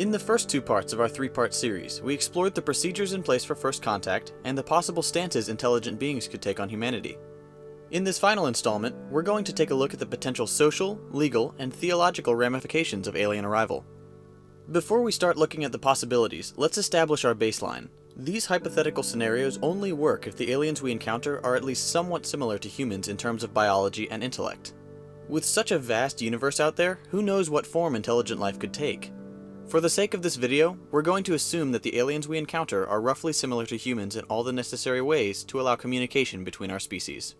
In the first two parts of our three-part series, we explored the procedures in place for first contact and the possible stances intelligent beings could take on humanity. In this final installment, we're going to take a look at the potential social, legal, and theological ramifications of alien arrival. Before we start looking at the possibilities, let's establish our baseline. These hypothetical scenarios only work if the aliens we encounter are at least somewhat similar to humans in terms of biology and intellect. With such a vast universe out there, who knows what form intelligent life could take? For the sake of this video, we're going to assume that the aliens we encounter are roughly similar to humans in all the necessary ways to allow communication between our species.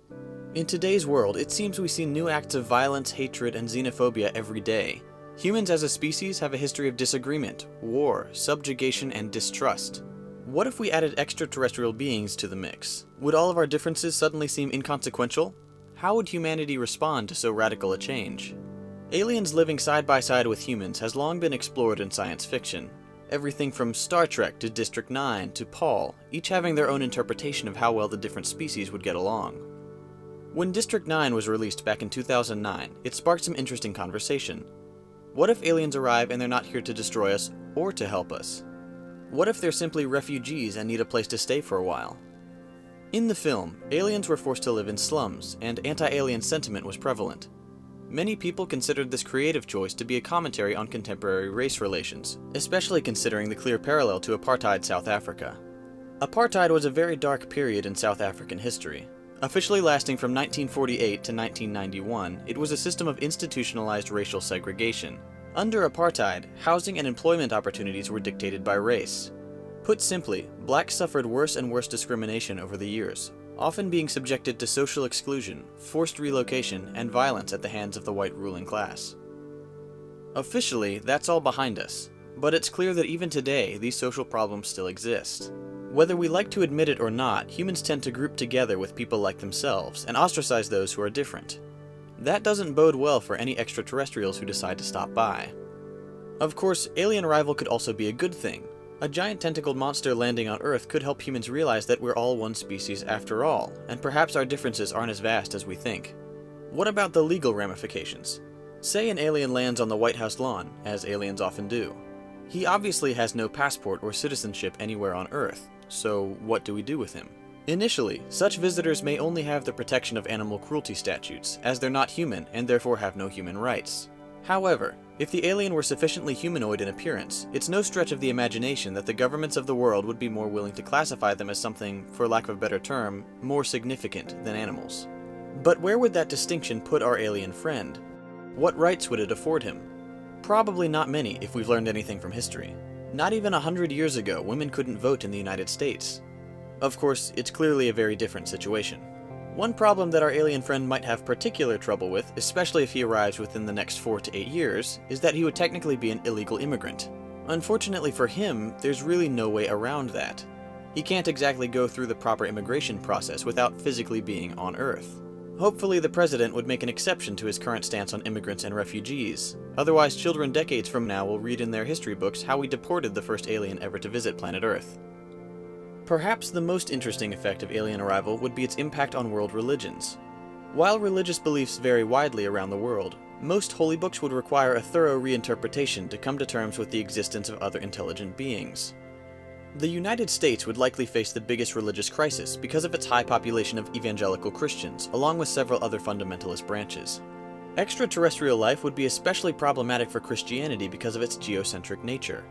In today's world, it seems we see new acts of violence, hatred, and xenophobia every day. Humans as a species have a history of disagreement, war, subjugation, and distrust. What if we added extraterrestrial beings to the mix? Would all of our differences suddenly seem inconsequential? How would humanity respond to so radical a change? Aliens living side by side with humans has long been explored in science fiction. Everything from Star Trek to District 9 to Paul, each having their own interpretation of how well the different species would get along. When District 9 was released back in 2009, it sparked some interesting conversation. What if aliens arrive and they're not here to destroy us or to help us? What if they're simply refugees and need a place to stay for a while? In the film, aliens were forced to live in slums, and anti-alien sentiment was prevalent. Many people considered this creative choice to be a commentary on contemporary race relations, especially considering the clear parallel to apartheid South Africa. Apartheid was a very dark period in South African history. Officially lasting from 1948 to 1991, it was a system of institutionalized racial segregation. Under apartheid, housing and employment opportunities were dictated by race. Put simply, blacks suffered worse and worse discrimination over the years, often being subjected to social exclusion, forced relocation, and violence at the hands of the white ruling class. Officially, that's all behind us, but it's clear that even today, these social problems still exist. Whether we like to admit it or not, humans tend to group together with people like themselves and ostracize those who are different. That doesn't bode well for any extraterrestrials who decide to stop by. Of course, alien arrival could also be a good thing. A giant tentacled monster landing on Earth could help humans realize that we're all one species after all, and perhaps our differences aren't as vast as we think. What about the legal ramifications? Say an alien lands on the White House lawn, as aliens often do. He obviously has no passport or citizenship anywhere on Earth, so what do we do with him? Initially, such visitors may only have the protection of animal cruelty statutes, as they're not human and therefore have no human rights. However, if the alien were sufficiently humanoid in appearance, it's no stretch of the imagination that the governments of the world would be more willing to classify them as something, for lack of a better term, more significant than animals. But where would that distinction put our alien friend? What rights would it afford him? Probably not many if we've learned anything from history. Not even 100 years ago, women couldn't vote in the United States. Of course, it's clearly a very different situation. One problem that our alien friend might have particular trouble with, especially if he arrives within the next 4 to 8 years, is that he would technically be an illegal immigrant. Unfortunately for him, there's really no way around that. He can't exactly go through the proper immigration process without physically being on Earth. Hopefully the president would make an exception to his current stance on immigrants and refugees. Otherwise, children decades from now will read in their history books how we deported the first alien ever to visit planet Earth. Perhaps the most interesting effect of alien arrival would be its impact on world religions. While religious beliefs vary widely around the world, most holy books would require a thorough reinterpretation to come to terms with the existence of other intelligent beings. The United States would likely face the biggest religious crisis because of its high population of evangelical Christians, along with several other fundamentalist branches. Extraterrestrial life would be especially problematic for Christianity because of its geocentric nature.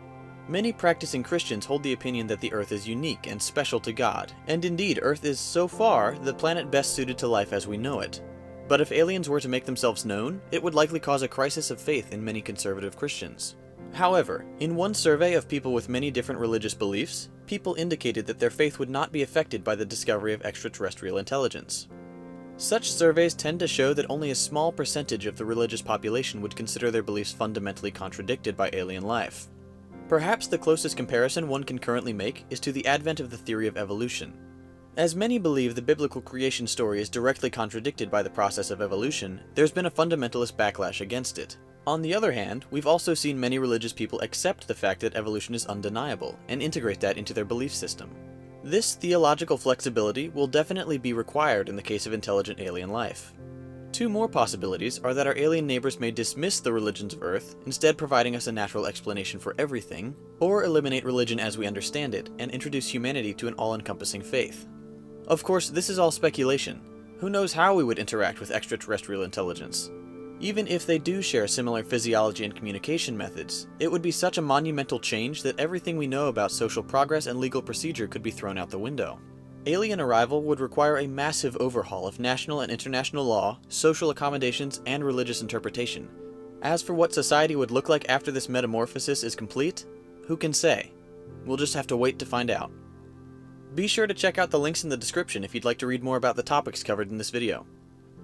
Many practicing Christians hold the opinion that the Earth is unique and special to God, and indeed Earth is, so far, the planet best suited to life as we know it. But if aliens were to make themselves known, it would likely cause a crisis of faith in many conservative Christians. However, in one survey of people with many different religious beliefs, people indicated that their faith would not be affected by the discovery of extraterrestrial intelligence. Such surveys tend to show that only a small percentage of the religious population would consider their beliefs fundamentally contradicted by alien life. Perhaps the closest comparison one can currently make is to the advent of the theory of evolution. As many believe the biblical creation story is directly contradicted by the process of evolution, there's been a fundamentalist backlash against it. On the other hand, we've also seen many religious people accept the fact that evolution is undeniable and integrate that into their belief system. This theological flexibility will definitely be required in the case of intelligent alien life. Two more possibilities are that our alien neighbors may dismiss the religions of Earth, instead providing us a natural explanation for everything, or eliminate religion as we understand it and introduce humanity to an all-encompassing faith. Of course, this is all speculation. Who knows how we would interact with extraterrestrial intelligence? Even if they do share similar physiology and communication methods, it would be such a monumental change that everything we know about social progress and legal procedure could be thrown out the window. Alien arrival would require a massive overhaul of national and international law, social accommodations, and religious interpretation. As for what society would look like after this metamorphosis is complete, who can say? We'll just have to wait to find out. Be sure to check out the links in the description if you'd like to read more about the topics covered in this video.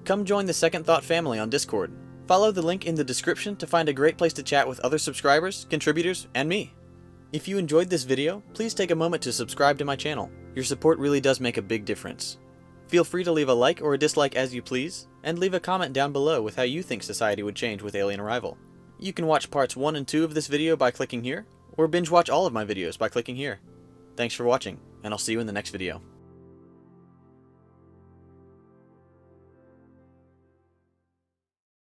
Come join the Second Thought family on Discord. Follow the link in the description to find a great place to chat with other subscribers, contributors, and me. If you enjoyed this video, please take a moment to subscribe to my channel. Your support really does make a big difference. Feel free to leave a like or a dislike as you please, and leave a comment down below with how you think society would change with alien arrival. You can watch parts 1 and 2 of this video by clicking here, or binge watch all of my videos by clicking here. Thanks for watching, and I'll see you in the next video.